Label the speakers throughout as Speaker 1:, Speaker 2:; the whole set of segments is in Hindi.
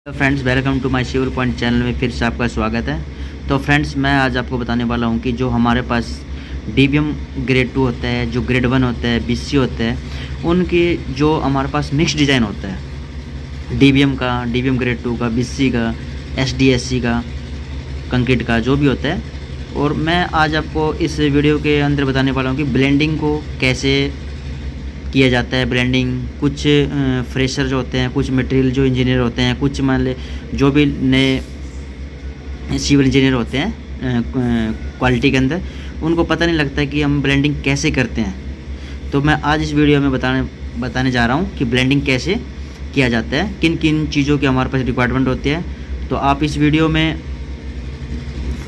Speaker 1: तो friends, welcome to my shiver point channel में फिर से आपका स्वागत है। तो फ्रेंड्स, मैं आज आपको बताने वाला हूं कि जो हमारे पास डीबीएम ग्रेड 2 होता है, जो ग्रेड 1 होता है, बीसी होता है, उनकी जो हमारे पास मिक्स डिज़ाइन होता है डीबीएम का, डीबीएम ग्रेड 2 का, बीसी का, एसडीएससी का, कंक्रीट का, जो भी होता है। और मैं आज आपको इस वीडियो के अंदर बताने वाला हूँ कि ब्लेंडिंग को कैसे किया जाता है। ब्लेंडिंग कुछ फ्रेशर जो होते हैं, कुछ मटेरियल जो इंजीनियर होते हैं, कुछ मान ले जो भी नए सिविल इंजीनियर होते हैं क्वालिटी के अंदर, उनको पता नहीं लगता कि हम ब्लेंडिंग कैसे करते हैं। तो मैं आज इस वीडियो में बताने जा रहा हूँ कि ब्लेंडिंग कैसे किया जाता है, किन किन चीज़ों की हमारे पास रिक्वायरमेंट होती है। तो आप इस वीडियो में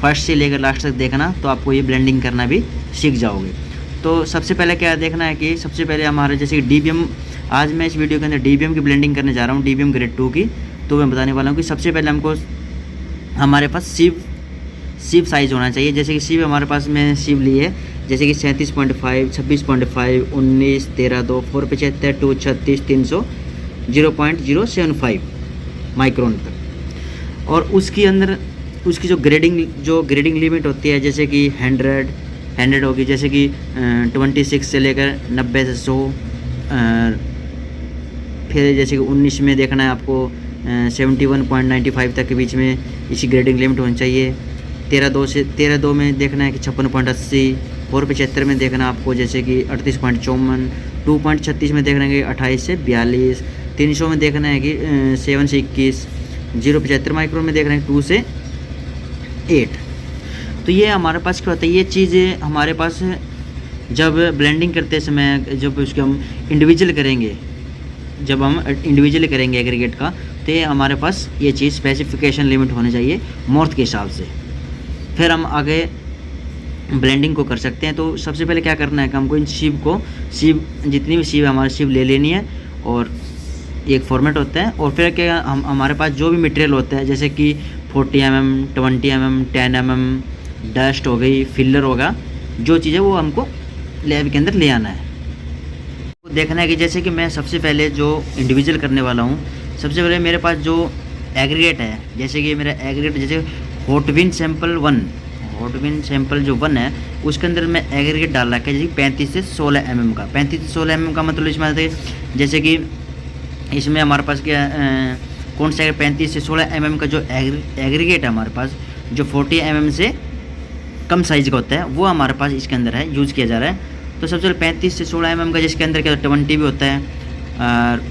Speaker 1: फर्स्ट से लेकर लास्ट तक देखना, तो आपको ये ब्लेंडिंग करना भी सीख जाओगे। तो सबसे पहले क्या देखना है कि सबसे पहले हमारे जैसे कि डीबीएम, आज मैं इस वीडियो के अंदर डीबीएम की ब्लेंडिंग करने जा रहा हूँ, डीबीएम ग्रेड 2 की। तो मैं बताने वाला हूँ कि सबसे पहले हमको हमारे पास सीव साइज़ होना चाहिए। जैसे कि सीव हमारे पास में सीव ली है, जैसे कि 37.5, 26.5, 19, 13.2, 475, 236, 300, 0.075 माइक्रोन तक। और उसके अंदर उसकी जो ग्रेडिंग लिमिट होती है, जैसे कि 100 होगी, जैसे कि 26 से लेकर 90 से 100। फिर जैसे कि 19 में देखना है आपको 71.95 तक के बीच में इसकी ग्रेडिंग लिमिट होनी चाहिए। 13.2 में देखना है कि 56.80। 475 में देखना आपको जैसे कि 38.54। 2.36 में देखना है कि 28 से 42। 300 में देखना है कि 7 से 21। 0.75 माइक्रोन में देखना है 2 से 8। तो ये हमारे पास क्या होता है, ये चीज़ें हमारे पास जब ब्लेंडिंग करते समय, जब उसके हम इंडिविजुअल करेंगे, जब हम इंडिविजुअल करेंगे एग्रीगेट का, तो ये हमारे पास ये चीज़ स्पेसिफिकेशन लिमिट होनी चाहिए मोर्थ के हिसाब से। फिर हम आगे ब्लेंडिंग को कर सकते हैं। तो सबसे पहले क्या करना है कि हमको इन सीव जितनी भी सीव हमारी सीव ले लेनी है, और एक फॉर्मेट होता है। और फिर क्या हमारे पास जो भी मटेरियल होता है, जैसे कि 40 mm, 20 mm, 10 mm डस्ट हो गई, फिलर होगा, जो चीज़ है वो हमको लैब के अंदर ले आना है। तो देखना है कि जैसे कि मैं सबसे पहले जो इंडिविजुअल करने वाला हूँ, सबसे पहले मेरे पास जो एग्रीगेट है, जैसे कि मेरा एग्रीगेट जैसे हॉटविन सैंपल 1 है, उसके अंदर मैं एग्रीगेट डाल रखा है जैसे 35 से 16 mm का। 35 से 16 mm का मतलब इसमें जैसे कि इसमें हमारे पास क्या कौन सा 35 से 16 mm का जो एग्रीगेट है हमारे पास, जो 40 mm से कम साइज़ का होता है, वो हमारे पास इसके अंदर है, यूज़ किया जा रहा है। तो सबसे पहले 35 से 16 mm का, जिसके अंदर क्या 20 भी होता है, और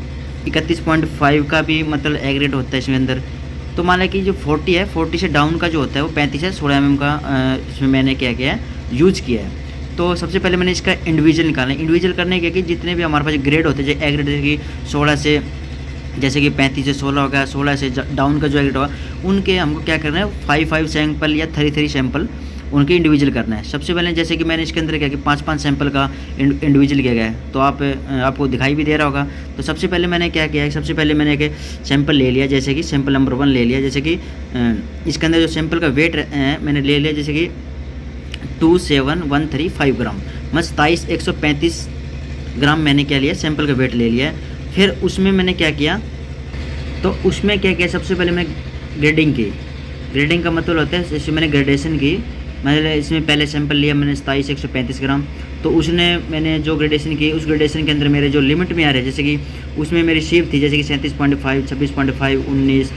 Speaker 1: 31.5 का भी मतलब एग्रीगेट होता है इसमें अंदर। तो मान लें कि जो 40 है, 40 से डाउन का जो होता है वो 35 से 16 mm का इसमें मैंने क्या किया है, यूज़ किया है। तो सबसे पहले मैंने इसका इंडिविजुअल निकालना है। इंडिविजुअल करने के कि जितने भी हमारे पास ग्रेड होते हैं, जो एग्रीगेट जैसे कि 16 से, जैसे कि 35 से 16 हो गया, 16 से डाउन का जो एग्रीगेट होगा, उनके हमको क्या करना है, 5 सैंपल या 3 सैंपल उनके इंडिविजुअल करना है। सबसे पहले जैसे कि मैंने इसके अंदर क्या कि 5 सैंपल का इंडिविजुअल किया गया है, तो आपको दिखाई भी दे रहा होगा। तो सबसे पहले मैंने क्या किया है, सबसे पहले मैंने एक सैंपल ले लिया, जैसे कि सैंपल नंबर 1 ले लिया। जैसे कि इसके अंदर जो सैंपल का वेट मैंने ले लिया, जैसे कि 27135 ग्राम, मतलब 27,135 ग्राम मैंने क्या लिया, सैंपल का वेट ले लिया है। फिर उसमें मैंने क्या किया, तो उसमें क्या किया, सबसे पहले मैंने ग्रेडिंग की। ग्रेडिंग का मतलब होता है, जैसे मैंने ग्रेडेशन की, मैंने इसमें पहले सैंपल लिया मैंने 27,135 ग्राम। तो उसने मैंने जो ग्रेडेशन की, उस ग्रेडेशन के अंदर मेरे जो लिमिट में आ रहे हैं, जैसे कि उसमें मेरी सीव थी जैसे कि 37.5, 26.5, 19,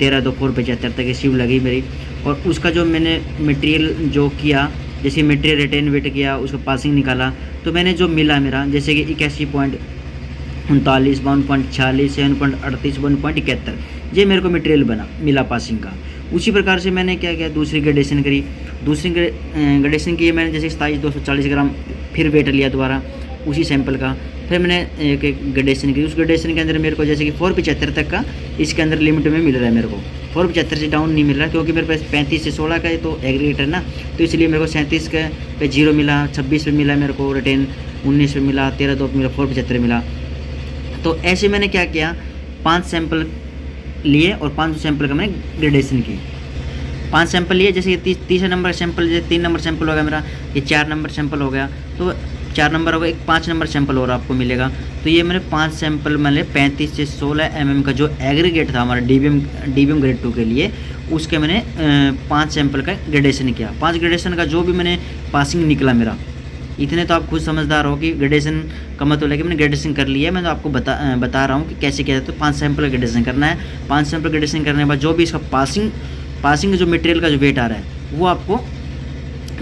Speaker 1: 13.2, 475 तक की सीव लगी मेरी। और उसका जो मैंने मटेरियल जो किया, जैसे मटेरियल रिटेन वेट किया, उसका पासिंग निकाला, तो मैंने जो मिला मेरा जैसे कि 81.39, 52.46, 7.38, 1.71, ये मेरे को मटेरियल मिला पासिंग का। उसी प्रकार से मैंने क्या किया, दूसरी ग्रेडेशन करी। दूसरी ग्रेडेशन की मैंने जैसे 27,240 ग्राम फिर वेट लिया दोबारा उसी सैंपल का। फिर मैंने एक ग्रेडेशन की। उस ग्रेडेशन के अंदर मेरे को जैसे कि 475 तक का इसके अंदर लिमिट में मिल रहा है मेरे को। 475 से डाउन नहीं मिल रहा, क्योंकि मेरे पास 35 से 16 का तो एग्रीगेट है ना, तो इसलिए मेरे को 37 पे 0 मिला, 26 पे मिला मेरे को रिटेन, 19 पे मिला, 13.2 पे मिला, 475 मिला। तो ऐसे मैंने क्या किया, 5 सैंपल लिए और 5 सैंपल का मैंने ग्रेडेशन की। 5 सैंपल लिए, जैसे कि तीसरा नंबर सैंपल, जैसे 3 नंबर सैंपल हो गया मेरा, ये 4 नंबर सैंपल हो गया। तो 4 नंबर होगा, एक 5 नंबर सैंपल और आपको मिलेगा। तो ये मैंने 5 सैंपल मैंने 35 से 16 mm का जो एग्रीगेट था हमारा डीबीएम ग्रेड 2 के लिए, उसके मैंने 5 सैंपल का ग्रेडेशन किया। 5 ग्रेडेशन का जो भी मैंने पासिंग निकला मेरा, इतने तो आप खुद समझदार हो कि ग्रेडेशन का मतलब है कि मैंने ग्रेडेशन कर लिया है। मैं तो आपको बता रहा हूँ कि कैसे किया जाता है। तो 5 सैंपल का ग्रेडेशन करना है। 5 सैंपल ग्रेडेशन करने के बाद जो भी इसका पासिंग जो मटेरियल का जो वेट आ रहा है वो आपको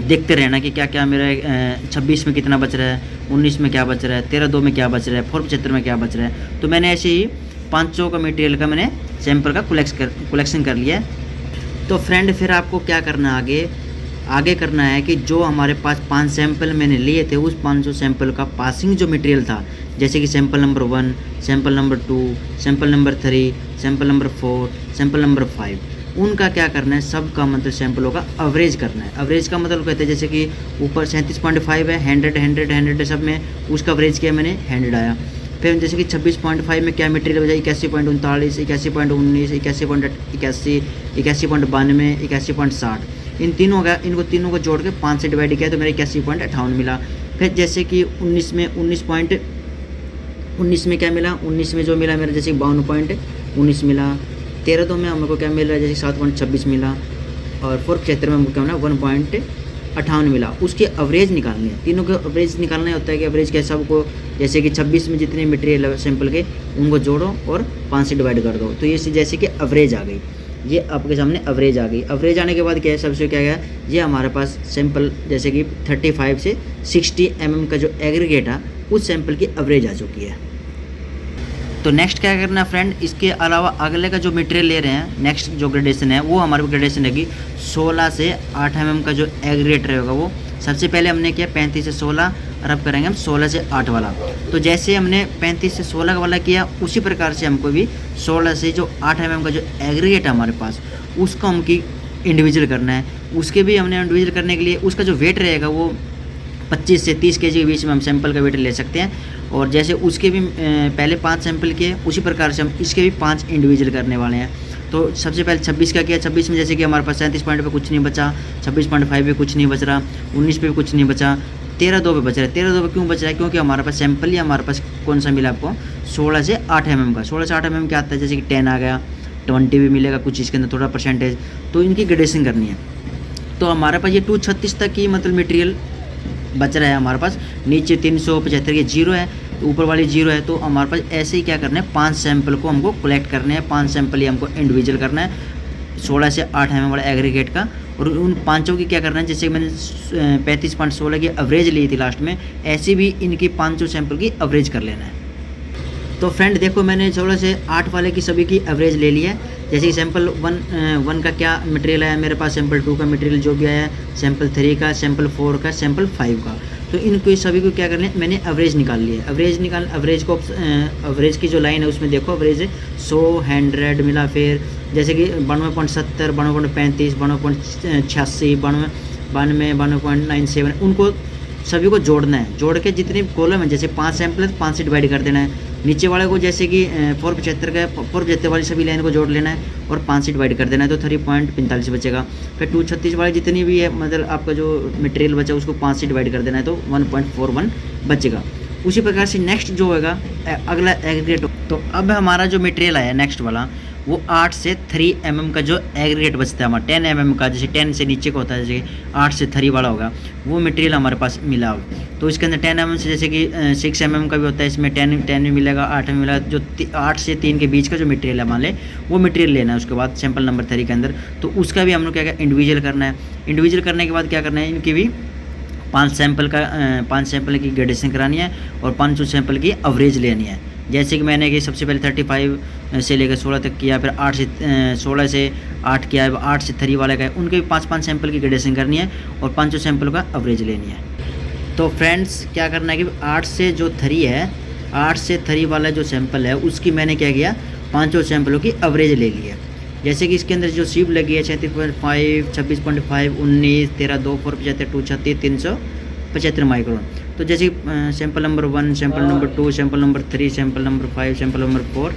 Speaker 1: देखते रहना कि क्या क्या मेरा 26 में कितना बच रहा है, 19 में क्या बच रहा है, 13/2 में क्या बच रहा है, 4/75 में क्या बच रहा है। तो मैंने ऐसे ही 500 का मटेरियल का मैंने सैंपल का कलेक्शन कर लिया है। तो फ्रेंड फिर आपको क्या करना है, आगे करना है कि जो हमारे पास 5 सैंपल मैंने लिए थे, उस 500 सैंपल का पासिंग जो मटेरियल था, जैसे कि sample number 1, sample number 2, sample number 3, sample number 4, sample number 5, उनका क्या करना है, सबका मतलब सैंपलों का एवरेज करना है। एवरेज का मतलब कहते हैं जैसे कि ऊपर 37.5 है, 100 सब में, उसका एवरेज किया मैंने 100 आया। फिर जैसे कि 26.5 में क्या मटेरियल बचा, 81.39, 81.19, 81.81, 81.92, 81.60, इन तीनों का, इनको तीनों को जोड़ के 5 से डिवाइड किया तो मेरे 81.58 मिला। फिर जैसे कि 19 में क्या मिला, 19 में जो मिला मेरा जैसे 52.19 मिला। 13/2 में हमको क्या मिल रहा है, जैसे 7.26 मिला। और 4/75 में हमको क्या मिला, 1.58 मिला। उसकी एवरेज निकालनी है, तीनों का एवरेज निकालना होता है कि एवरेज क्या, सबको जैसे कि 26 में जितने मटेरियल है सैंपल के, उनको जोड़ो और 5 से डिवाइड कर दो। तो ये जैसे कि एवरेज आ गई, ये आपके सामने एवरेज आ गई। एवरेज आने के बाद क्या है, सबसे क्या गया, ये हमारे पास सैंपल जैसे कि 35 से 60 mm का जो एग्रीगेट है, उस सैंपल की एवरेज आ चुकी है। तो नेक्स्ट क्या करना है फ्रेंड, इसके अलावा अगले का जो मटेरियल ले रहे हैं, नेक्स्ट जो ग्रेडेशन है वो हमारे ग्रेडेशन रहेगी 16 से 8 mm का जो एग्रीगेट रहेगा वो। सबसे पहले हमने किया 35 से 16 और अब करेंगे हम 16 से 8 वाला। तो जैसे हमने 35 से 16 वाला किया, उसी प्रकार से हमको भी 16 से जो 8 mm का जो एग्रीगेट है हमारे पास, उसको हमकी इंडिविजुअल करना है। उसके भी हमने इंडिविजुअल करने के लिए उसका जो वेट रहेगा वो 25 से 30 kg के बीच में हम सैंपल का वेट ले सकते हैं। और जैसे उसके भी पहले 5 सैंपल किए, उसी प्रकार से हम इसके भी 5 इंडिविजुअल करने वाले हैं। तो सबसे पहले 26 का किया। 26 में जैसे कि हमारे पास 37 पॉइंट पे कुछ नहीं बचा, 26.5 पे कुछ नहीं बच रहा, 19 पे भी कुछ नहीं बचा, 13/2 पे बच रहा है। 13/2 पे क्यों बच रहा है, क्योंकि हमारे पास सैंपल ही हमारे पास कौन सा मिला आपको, 16 से 8 mm का। 16 से 8 mm क्या आता है, जैसे कि 10 आ गया, 20 भी मिलेगा कुछ इसके अंदर थोड़ा परसेंटेज। तो इनकी ग्रेडेशन करनी है। तो हमारे पास ये 236 तक की मतलब मटेरियल बच रहा है हमारे पास। नीचे 375 के 0 है, तो ऊपर वाली 0 है। तो हमारे पास ऐसे ही क्या करना है, 5 सैंपल को हमको कलेक्ट करने हैं। 5 सैंपल ही हमको इंडिविजुअल करना है 16 से 8 mm वाला एग्रीगेट का। और उन पाँचों की क्या करना है, जैसे मैंने 35.16 की एवरेज ली थी लास्ट में, ऐसे भी इनकी 500 सैंपल की एवरेज कर लेना है। तो फ्रेंड देखो, मैंने 16 से 8 वाले की सभी की एवरेज ले ली है। जैसे कि सैंपल 1 का क्या मटेरियल है मेरे पास, सैंपल 2 का मटेरियल जो भी आया है, सैंपल 3 का, सैंपल 4 का, सैंपल 5 का। तो इनको सभी को क्या करना है, मैंने एवरेज निकाल लिया है। एवरेज की जो लाइन है उसमें देखो, एवरेज 100, 100 मिला। फिर जैसे कि 92.70, 92.35, 92.86, 92, 92.97, उनको सभी को जोड़ना है। जोड़ के जितनी कॉलम है, जैसे 5 सैंपल है तो 5 से डिवाइड कर देना है। नीचे वाले को जैसे कि 475 का, 475 वाली सभी लाइन को जोड़ लेना है और 5 से डिवाइड कर देना है, तो 3.45 बचेगा। फिर 236 वाली जितनी भी है, मतलब आपका जो मटेरियल बचा उसको 5 से डिवाइड कर देना है, तो 1.41 बचेगा। उसी प्रकार से नेक्स्ट जो होगा अगला एग्रीगेट। तो अब हमारा जो मटेरियल आया नेक्स्ट वाला, वो 8 से 3 mm का जो एग्रीगेट बचता है हमारा, 10 mm का, जैसे 10 से नीचे का होता है, जैसे 8 से 3 वाला होगा, वो मटेरियल हमारे पास मिला हो। तो इसके अंदर 10 mm से जैसे कि 6 mm का भी होता है, इसमें 10 में मिलेगा, 8 में मिलेगा। जो 8 से 3 के बीच का जो मटेरियल है मान लें, वो मटेरियल लेना है। उसके बाद सैंपल नंबर 3 के अंदर, तो उसका भी हम लोग क्या इंडिविजुअल करना है। इंडिविजुअल करने के बाद क्या करना है, इनकी भी 5 सैंपल की ग्रेडेशन करानी है और 500 सैंपल की एवरेज लेनी है। जैसे कि मैंने कि सबसे पहले 35 से लेकर 16 तक किया, फिर 16 से 8 किया, 8 से 3 वाला का, उनके भी 5 सैंपल की ग्रेडेशन करनी है और 500 सैंपल का एवरेज लेनी है। तो फ्रेंड्स क्या करना है कि 8 से जो 3 है, 8 से 3 वाला जो सैंपल है, उसकी मैंने क्या किया, 500 सैंपलों की एवरेज ले ली है। जैसे कि इसके अंदर जो सीव लगी है 36.5, 26.5, 19, 13/2, 475, 236, 375 माइक्रोन। तो जैसे sample number 1, sample number 2, sample number 3, sample number 5, sample number 4,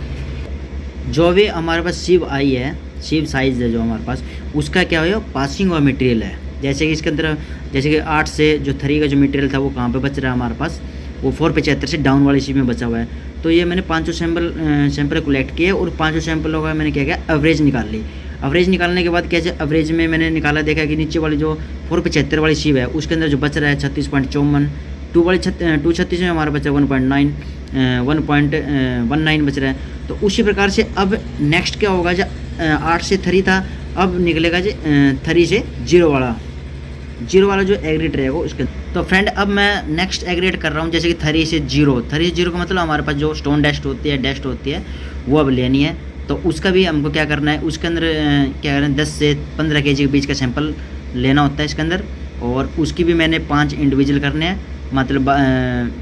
Speaker 1: जो भी हमारे पास सीव आई है, सीव साइज़ है जो हमारे पास, उसका क्या है, पासिंग हुआ मटेरियल है। जैसे कि इसके अंदर जैसे कि 8 से जो 3 का जो मटेरियल था वो कहाँ पे बच रहा है हमारे पास, वो 475 से डाउन वाली शीट में बचा हुआ है। तो ये मैंने 500 सैंपल कलेक्ट किए और 500 सैंपलों का मैंने क्या किया, एवरेज निकाल ली। एवरेज निकालने के बाद कैसे एवरेज में मैंने निकाला, देखा कि नीचे वाली जो 475 वाली शीट है उसके अंदर जो बच रहा है 36.54, 236 में हमारा बचा 1.19 बच रहा है। तो उसी प्रकार से अब नेक्स्ट क्या होगा, जो 8 से 3 था अब निकलेगा जो 3 से 0 वाला जो एग्रीड रहेगा उसके। तो फ्रेंड अब मैं नेक्स्ट एग्रीड कर रहा हूँ, जैसे कि 3 से 0 का मतलब हमारे पास जो स्टोन डेस्ट होती है वो अब लेनी है। तो उसका भी हमको क्या करना है, उसके अंदर क्या करना है 10 से 15 kg के बीच का सैंपल लेना होता है इसके अंदर, और उसकी भी मैंने 5 इंडिविजुअल करने हैं, मतलब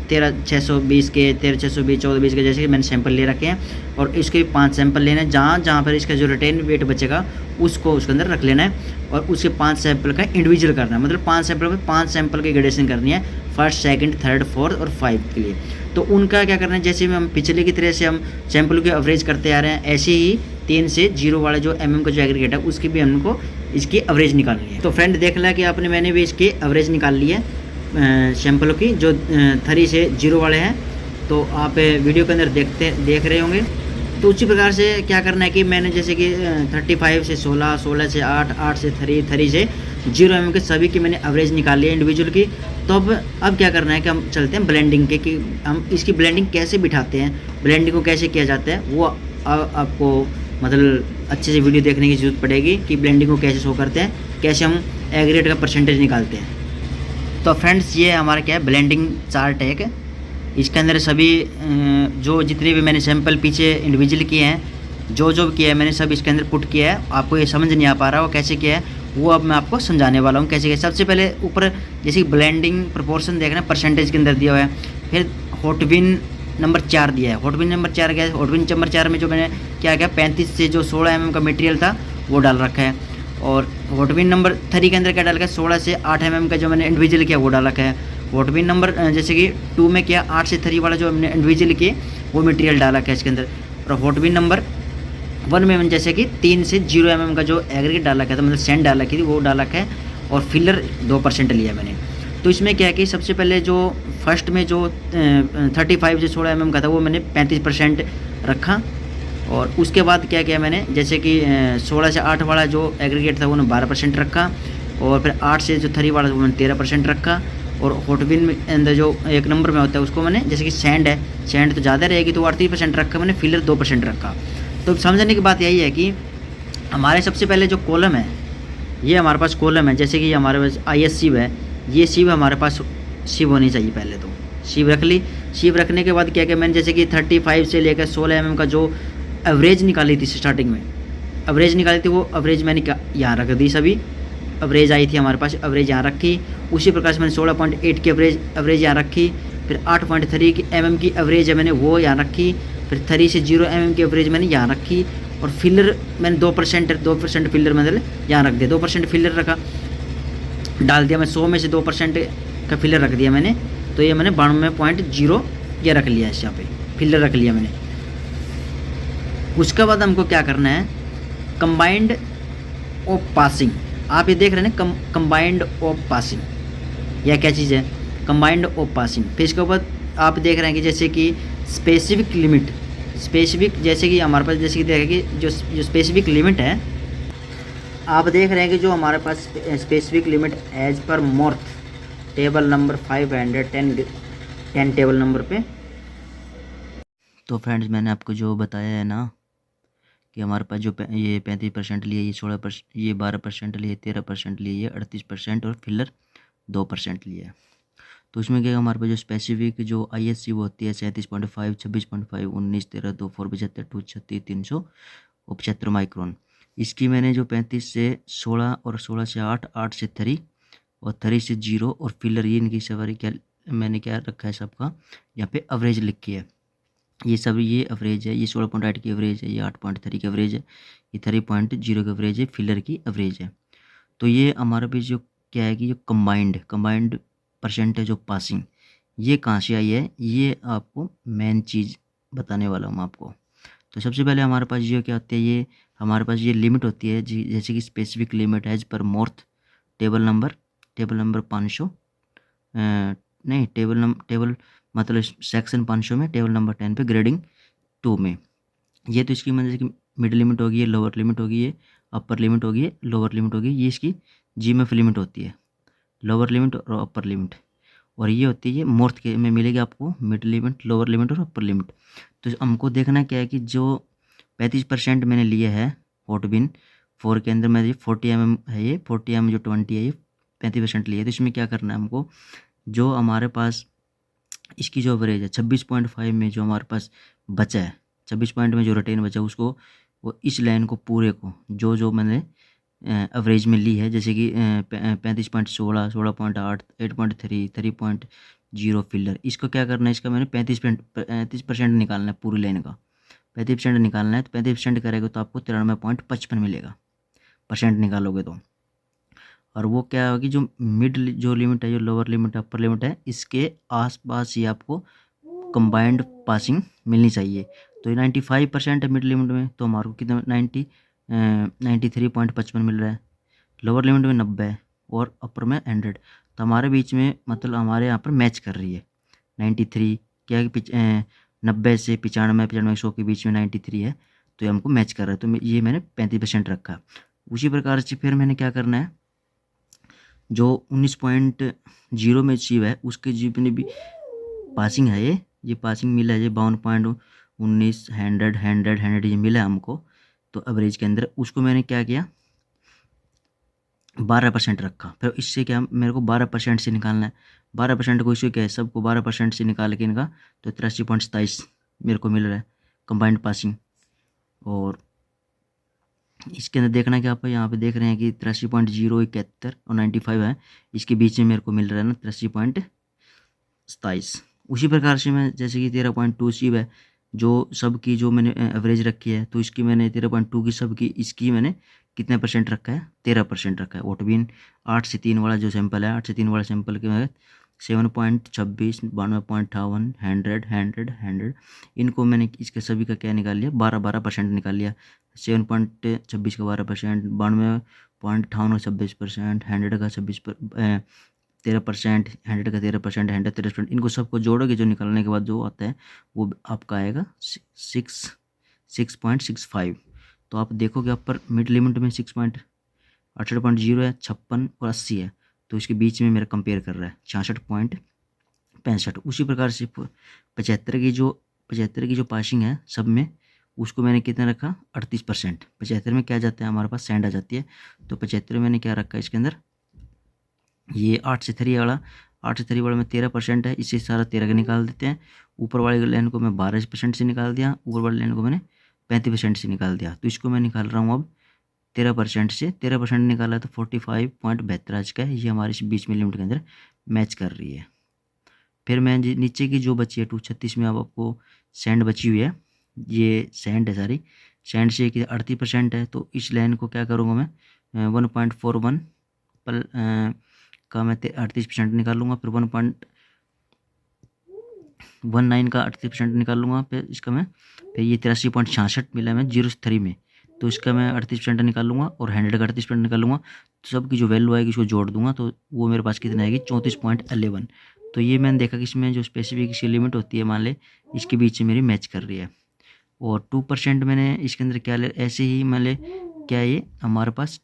Speaker 1: 13,620 के 13,620 1420 के जैसे कि मैंने सैंपल ले रखे हैं, और इसके 5 सैंपल लेने हैं। जहाँ पर इसका जो रिटेन वेट बचेगा उसको उसके अंदर रख लेना है, और उसके 5 सैंपल का इंडिविजुअल करना है, मतलब 5 सैंपल में 5 सैंपल की ग्रेडेशन करनी है, फर्स्ट, सेकंड, थर्ड, फोर्थ और 5 के लिए। तो उनका क्या करना है, जैसे हम पिछले की तरह से हम सैंपल की एवरेज करते आ रहे हैं, ऐसे ही 3 से 0 वाला जो का जो एग्रीगेट है उसकी भी हमको इसकी एवरेज निकालनी है। तो फ्रेंड देख लिया कि आपने, मैंने भी इसकी एवरेज निकाल ली है सैंपलों की जो 3 से 0 वाले हैं। तो आप वीडियो के अंदर देख रहे होंगे। तो उसी प्रकार से क्या करना है कि मैंने जैसे कि 35 से 16, 16 से 8, 8 से 3 से 0 के सभी की मैंने एवरेज निकाल ली है इंडिविजुअल की। तो अब क्या करना है कि हम चलते हैं ब्लेंडिंग के, कि हम इसकी ब्लेंडिंग कैसे बिठाते हैं, ब्लेंडिंग को कैसे किया जाता है, वो आपको मतलब अच्छे से वीडियो देखने की ज़रूरत पड़ेगी कि ब्लेंडिंग को कैसे शो करते हैं, कैसे हम एग्रीगेट का परसेंटेज निकालते हैं। तो फ्रेंड्स ये हमारा क्या है, ब्लेंडिंग चार्ट है एक, इसके अंदर सभी जो जितने भी मैंने सैंपल पीछे इंडिविजुअल किए हैं, जो किया है मैंने सब इसके अंदर पुट किया है। आपको ये समझ नहीं आ पा रहा हो कैसे किया है, वो अब मैं आपको समझाने वाला हूँ कैसे किया। सबसे पहले ऊपर जैसे ब्लेंडिंग प्रोपोर्शन देखना है, परसेंटेज के अंदर दिया हुआ है। फिर हॉटविन नंबर 4 दिया है। हॉटविन नंबर 4 क्या है, हॉटविन नंबर 4 में जो मैंने क्या किया, 35 से जो 16 mm का मटेरियल था वो डाल रखा है। और हॉटविन नंबर 3 के अंदर क्या डाल रखा है, 16 से 8 mm का जो मैंने इंडिविजुअल किया वो डाल रखा है। हॉटविन नंबर जैसे कि 2 में किया 8 से 3 वाला जो हमने इंडिविजुअल किए वो मटेरियल डाला है इसके अंदर। और हॉटविन नंबर 1 में जैसे कि 3 से 0 mm का जो एग्रीगेट डाला था, मतलब सैंड डाला की थी वो डाला है, और फिलर 2% लिया मैंने। तो इसमें क्या है कि सबसे पहले जो फर्स्ट में जो 35 से 16 mm का था वो मैंने 35% रखा, और उसके बाद क्या किया मैंने, जैसे कि 16 से 8 वाला जो एग्रीगेट था वो मैंने 12% रखा, और फिर 8 से जो 3 वाला वो मैंने 13% रखा। और हॉटविन में अंदर जो 1 नंबर में होता है उसको मैंने, जैसे कि सैंड है, सैंड तो ज़्यादा रहेगी तो 38% रखा मैंने, फिलर 2% रखा। तो समझने की बात यही है कि हमारे सबसे पहले जो कॉलम है, ये हमारे पास कॉलम है, जैसे कि हमारे पास IS शिव है, ये शिव हमारे पास शिव होनी चाहिए। पहले तो शिव रख ली। शिव रखने के बाद क्या किया मैंने, जैसे कि 35 से लेकर 16 mm का जो एवरेज निकाली थी स्टार्टिंग में, एवरेज निकाली थी वो एवरेज मैंने यहाँ रख दी। सभी एवरेज आई थी हमारे पास, एवरेज यहाँ रखी। उसी प्रकार से मैंने 16.8 की एवरेज यहाँ रखी। फिर 8.3 की mm की एवरेज है मैंने वो यहाँ रखी। फिर 3 से 0 mm की एवरेज मैंने यहाँ रखी। और फिलर मैंने 2% फिलर मैंने यहाँ रख दिया, 2% फिलर रखा, डाल दिया मैं। 100 में से 2% का फिलर रख दिया मैंने। तो ये मैंने 92.0 ये रख लिया, इस यहाँ पे फिलर रख लिया मैंने। उसके बाद हमको क्या करना है, कंबाइंड ऑफ पासिंग। आप ये देख रहे हैं कंबाइंड ऑफ पासिंग, यह क्या चीज़ है, कंबाइंड ऑफ पासिंग। फिर इसके बाद आप देख रहे हैं कि जैसे कि स्पेसिफिक लिमिट, स्पेसिफिक जैसे कि हमारे पास जैसे कि देखा कि जो स्पेसिफिक लिमिट है, आप देख रहे हैं कि जो हमारे पास स्पेसिफिक लिमिट एज पर MoRTH table number 510 table number पे। तो फ्रेंड्स मैंने आपको जो बताया है ना कि हमारे पास जो ये 35% लिए, ये 16%, ये 12% लिए, 13% लिए, ये 38% और फिलर 2% लिए। तो उसमें क्या हमारे पास जो स्पेसिफिक जो ISC वो होती है 37.5, 26.5, 19, 13, 2, 4, 75, 2, 36, 375 माइक्रोन। इसकी मैंने जो 35 से 16 और 16 से 8, 8 से 3 और 3 से 0 और फिलर, ये इनकी सवारी क्या मैंने क्या रखा है सबका यहाँ पे एवरेज लिखी है। ये सब ये एवरेज है, ये 16.8 की एवरेज है, ये 8.3 की एवरेज है, ये 3.0 की एवरेज है, फिलर की एवरेज है। तो ये हमारा भी जो क्या है कि जो कंबाइंड परसेंटेज ऑफ पासिंग, ये कहाँ से आई है, ये आपको मेन चीज़ बताने वाला हूँ आपको। तो सबसे पहले हमारे पास ये क्या होती है, ये हमारे पास ये लिमिट होती है जैसे कि स्पेसिफिक लिमिट एज पर मोर्थ टेबल नंबर 500 नहीं टेबल मतलब सेक्शन 500 में टेबल नंबर 10 पे ग्रेडिंग 2 में। ये तो इसकी मतलब कि मिड लिमिट होगी, ये लोअर लिमिट होगी, ये अपर लिमिट होगी, ये लोअर लिमिट होगी। ये इसकी जीएमएफ लिमिट होती है, लोअर लिमिट और अपर लिमिट। और ये होती है मोर्थ के में मिलेगी आपको मिड लिमिट, लोअर लिमिट और अपर लिमिट। तो हमको देखना क्या है कि जो 35% मैंने लिया है हॉट बिन 4 के अंदर, मेरी 40 mm है, ये 40 mm जो 20 है ये 35% लिया है। तो इसमें क्या करना है हमको, जो हमारे पास इसकी जो एवरेज है 26.5 में जो हमारे पास बचा है, 26 पॉइंट में जो रिटेन बचा है उसको, वो इस लाइन को पूरे को जो मैंने एवरेज में ली है, जैसे कि 35.16, 16.8, 8.3, 3.0 फिलर, इसको क्या करना है, इसका मैंने 35% निकालना है पूरी लाइन का, 35% निकालना है। तो 35% करेगा तो आपको 93.55 मिलेगा, परसेंट निकालोगे तो। और वो क्या होगी, जो मिड जो लिमिट है, जो लोअर लिमिट है, अपर लिमिट है, इसके आसपास ही आपको कंबाइंड पासिंग मिलनी चाहिए। तो 95% है मिड लिमिट में, तो हमारे को कितना 93.55 मिल रहा है। लोअर लिमिट में 90 है और अपर में 100, तो हमारे बीच में मतलब हमारे यहाँ पर मैच कर रही है 93। क्या है कि 90 से 95, 95 100 के बीच में 93 है, तो ये हमको मैच कर रहा है। तो ये मैंने 35% रखा है। उसी प्रकार से फिर मैंने क्या करना है, जो 19.0 में अचीव है उसके जितने भी पासिंग है, ये पासिंग मिला है, ये 52.19, 100 ये मिला है हमको। तो एवरेज के अंदर उसको मैंने क्या किया, 12% रखा। फिर इससे क्या मेरे को 12% से निकालना है, 12% को इससे क्या है, सबको 12% से निकाल के इनका, तो 83.27 मेरे को मिल रहा है कंबाइंड पासिंग। और इसके अंदर देखना कि आप यहाँ पे देख रहे हैं कि 83.071 और 95 है, इसके बीच में मेरे को मिल रहा है ना 83.27। उसी प्रकार से मैं जैसे कि 13.2 सीव है, जो सब की जो मैंने एवरेज रखी है, तो इसकी मैंने 13.2 की सब की, इसकी मैंने कितने परसेंट रखा है, 13% रखा है। ओटबिन 8 से 3 वाला जो सैंपल है, 8 से 3 वाला सैंपल के मैं 7.26, 92.58, 100 इनको मैंने इसके सभी का क्या निकाल लिया, 12% निकाल लिया। 7.26 का 12%, 92.58 का 26%, 100 का 13%, 100 का 13%, 100 13%, इनको सबको जोड़ोगे जो निकालने के बाद जो आता है वो आपका आएगा 6.65। तो आप देखोगे अपर मिड लिमिट में 6.68.0 है, 56 और 80 है, तो इसके बीच में मेरा कंपेयर कर रहा है 66.65। उसी प्रकार से 75 की जो पासिंग है सब में, उसको मैंने कितना रखा, 38%। 75 में क्या जाता है, हमारे पास सैंड आ जाती है, तो 75 में मैंने क्या रखा इसके अंदर, ये 8 से 3 वाला में 13% है, इससे सारा 13 का निकाल देते हैं। ऊपर वाले लाइन को मैं 12% से निकाल दिया, ऊपर वाले लाइन को मैंने 35% से निकाल दिया। तो इसको मैं निकाल रहा हूँ अब 13% से, 13% निकाला तो 45.72 आज का है, ये हमारे इस बीच में लिमिट के अंदर मैच कर रही है। फिर मैं नीचे की जो बची है 236 में, अब आपको सैंड बची हुई है, ये सैंड है सारी, सैंड से 38% है, तो इस लाइन को क्या करूँगा मैं 1.41 पर का मैं 38% निकालूंगा, फिर 1.19 का 38% निकालूंगा, फिर इसका मैं फिर ये 83.66 मिला मैं 0.3 में, तो इसका मैं 38% निकालूंगा और 100 का 38% निकालूंगा। तो सबकी जो वैल्यू आएगी इसको जोड़ दूंगा, तो वो मेरे पास कितना आएगी 34.11। तो ये मैंने देखा कि इसमें जो स्पेसिफिक इसकी लिमिट होती है, मान ले इसके बीच में मेरी मैच कर रही है। और 2% मैंने इसके अंदर क्या ले, ऐसे ही मान ले क्या ये हमारे पास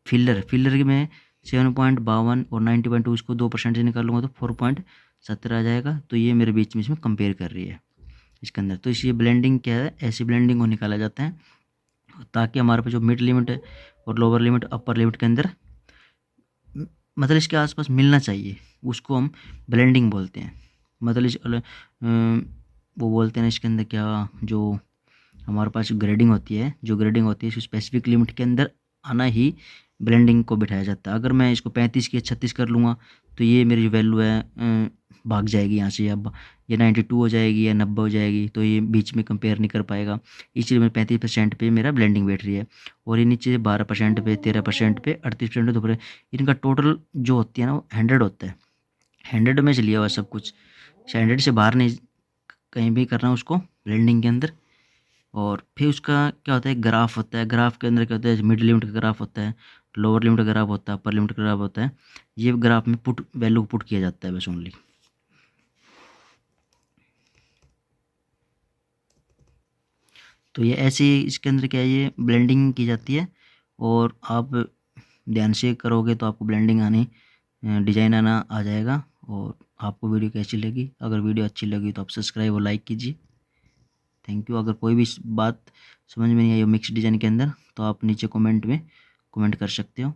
Speaker 1: फिलर के में 7.52 और 90.2, इसको 2% से निकालूंगा तो 4.70 आ जाएगा। तो ये मेरे बीच में इसमें कंपेयर कर रही है इसके अंदर। तो इसलिए ब्लेंडिंग क्या है, ऐसी ब्लेंडिंग को निकाला जाता है ताकि हमारे पास जो मिड लिमिट है और लोअर लिमिट अपर लिमिट के अंदर मतलब इसके आसपास मिलना चाहिए, उसको हम ब्लेंडिंग बोलते हैं। मतलब वो बोलते हैं इसके अंदर क्या, जो हमारे पास ग्रेडिंग होती है, इसको स्पेसिफिक लिमिट के अंदर आना ही ब्लेंडिंग को बिठाया जाता है। अगर मैं इसको 35 की 36 कर लूँगा तो ये मेरी जो वैल्यू है भाग जाएगी यहाँ से, अब ये 92 हो जाएगी या 90 हो जाएगी, तो ये बीच में कंपेयर नहीं कर पाएगा। इसलिए मैं 35% पे मेरा ब्लेंडिंग बैठ रही है, और ये नीचे 12% पे, 13% पे, 38% पे, इनका टोटल जो होती है ना वो 100 होता है। 100 में से लिया हुआ सब कुछ, 100 से बाहर नहीं कहीं भी करना उसको ब्लेंडिंग के अंदर। और फिर उसका क्या होता है, ग्राफ होता है। ग्राफ के अंदर क्या होता है, मिड लिमिट का ग्राफ होता है, लोअर लिमिट का ग्राफ होता है, अपर लिमिट का ग्राफ होता है। ये ग्राफ में पुट वैल्यू पुट किया जाता है बस ओनली। तो ये ऐसे ही इसके अंदर क्या है, ये ब्लेंडिंग की जाती है। और आप ध्यान से करोगे तो आपको ब्लेंडिंग आनी, डिज़ाइन आना आ जाएगा। और आपको वीडियो कैसी लगी, अगर वीडियो अच्छी लगी तो आप सब्सक्राइब और लाइक कीजिए। Thank you. अगर कोई भी बात समझ में नहीं आई हो मिक्स डिज़ाइन के अंदर तो आप नीचे कमेंट में कमेंट कर सकते हो।